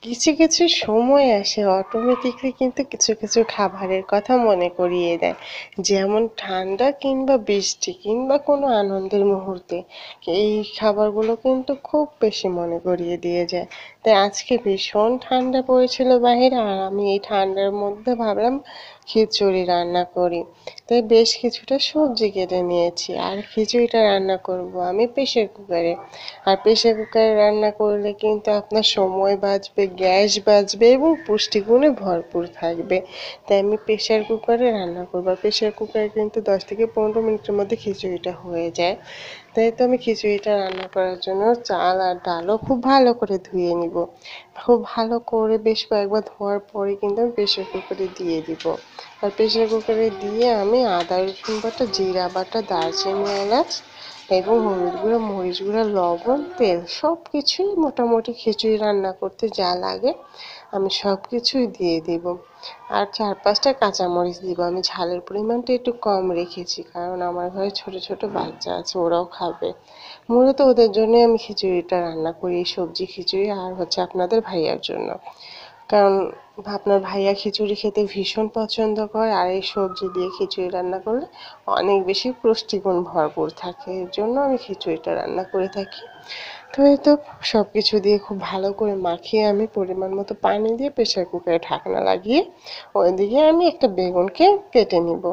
কিছু কিছু সময় আসে অটোমেটিকলি কিন্তু কিছু কিছু খাবারের কথা মনে করিয়ে দেয়, যেমন ঠান্ডা কিংবা বৃষ্টি কিংবা কোনো আনন্দের মুহূর্তে এই খাবারগুলো কিন্তু খুব বেশি মনে করিয়ে দিয়ে যায়। তাই আজকে ভীষণ ঠান্ডা পড়েছিল বাইরে, আর আমি এই ঠান্ডার মধ্যে ভাবলাম খিচুড়ি রান্না করি। তাই বেশ কিছুটা সবজি কেটে নিয়েছি, আর খিচুড়িটা রান্না করব আমি প্রেশার কুকারে। আর প্রেশার কুকারে রান্না করলে কিন্তু আপনার সময় বাঁচবে, গ্যাস বাঁচবে এবং পুষ্টিগুণে ভরপুর থাকবে। তাই আমি প্রেশার কুকারে রান্না করবো। আর প্রেশার কুকারে কিন্তু 10 থেকে 15 মিনিটের মধ্যে খিচুড়িটা হয়ে যায়। তাই তো আমি খিচুড়িটা রান্না করার জন্য চাল আর ডালও খুব ভালো করে ধুয়ে নিব। খুব ভালো করে বেশ কয়েকবার ধোয়ার পরে কিন্তু আমি প্রেশার কুকারে দিয়ে দিব। আর প্রেশার কুকারে দিয়ে আমি আদা রসুন বাটা, জিরা বাটা, দারচিনি, এলাচ এবং হলুদ গুঁড়ো, মরিচ গুঁড়ো, লবণ, তেল সব কিছুই মোটামুটি খিচুড়ি রান্না করতে যা লাগে আমি সব কিছুই দিয়ে দিব। আর 4-5টা কাঁচামরিচ দিব। আমি ঝালের পরিমাণটা একটু কম রেখেছি, কারণ আমার ঘরে ছোট ছোট বাচ্চা আছে, ওরাও খাবে। মূলত ওদের জন্যই আমি খিচুড়িটা রান্না করি, এই সবজি খিচুড়ি, আর হচ্ছে আপনাদের ভাইয়ার জন্য। কারণ আপনার ভাইয়া খিচুড়ি খেতে ভীষণ পছন্দ করে, আর এই সবজি দিয়ে খিচুড়ি রান্না করলে অনেক বেশি পুষ্টিগুণ ভরপুর থাকে, এর জন্য আমি খিচুড়িটা রান্না করে থাকি। তো এই তো সব কিছু দিয়ে খুব ভালো করে মাখিয়ে আমি পরিমাণ মতো পানি দিয়ে প্রেশার কুকারে ঢাকনা লাগিয়ে ওইদিকে আমি একটা বেগুনকে কেটে নিব,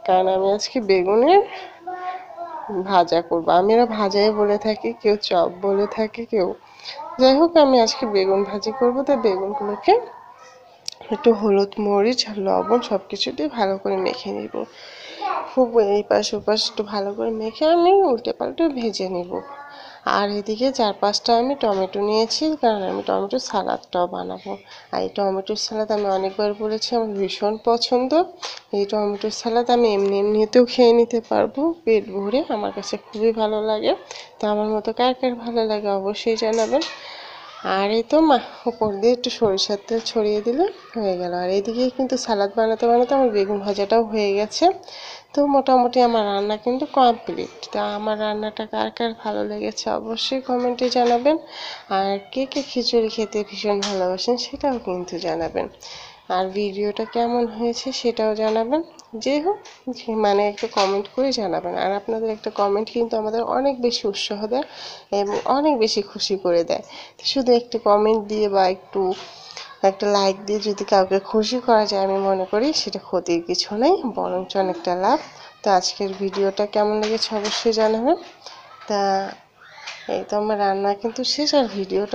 কারণ আমি আজকে বেগুনের ভাজা করবো। আমরা ভাজাই বলে থাকি, কেউ চপ বলে থাকে, কেউ যাই হোক, আমি আজকে বেগুন ভাজি করবো। তাই বেগুনগুলোকে একটু হলুদ, মরিচ আর লবণ সব কিছু দিয়ে ভালো করে মেখে নিব। খুব এই পাশ ওপাশ একটু ভালো করে মেখে আমি উল্টে পাল্টে ভেজে নিব। আর এদিকে 4-5টা আমি টমেটো নিয়েছি, কারণ আমি টমেটো সালাদটাও বানাবো। আর এই টমেটোর সালাদ আমি অনেকবার বলেছি আমার ভীষণ পছন্দ। এই টমেটোর সালাদ আমি এমনি এমনিতেও খেয়ে নিতে পারবো পেট ভরে, আমার কাছে খুবই ভালো লাগে। তো আমার মতো কার কার ভালো লাগে অবশ্যই জানাবেন। আর এই তো উপর দিয়ে একটু সরিষার তেল ছড়িয়ে দিলে হয়ে গেল। আর এইদিকে কিন্তু সালাদ বানাতে বানাতে আমার বেগুন ভাজাটাও হয়ে গেছে। তো মোটামুটি আমার রান্না কিন্তু কমপ্লিট। তা আমার রান্নাটা কার কার ভালো লেগেছে অবশ্যই কমেন্টে জানাবেন। আর কে কে খিচুড়ি খেতে ভীষণ ভালোবাসেন সেটাও কিন্তু জানাবেন। আর ভিডিওটা কেমন হয়েছে সেটাও জানাবেন। যাই হোক, মানে একটা কমেন্ট করে জানাবেন। আর আপনাদের একটা কমেন্ট কিন্তু আমাদের অনেক বেশি উৎসাহ দেয় এবং অনেক বেশি খুশি করে দেয়। তো শুধু একটি কমেন্ট দিয়ে বা একটা লাইক দিয়ে যদি কাউকে খুশি করা যায়, আমি মনে করি সেটা ক্ষতির কিছু নেই, বরঞ্চ অনেকটা লাভ। তো আজকের ভিডিওটা কেমন লেগেছে অবশ্যই জানাবেন। তা এই তো আমার রান্না কিন্তু শেষ, আর ভিডিওটা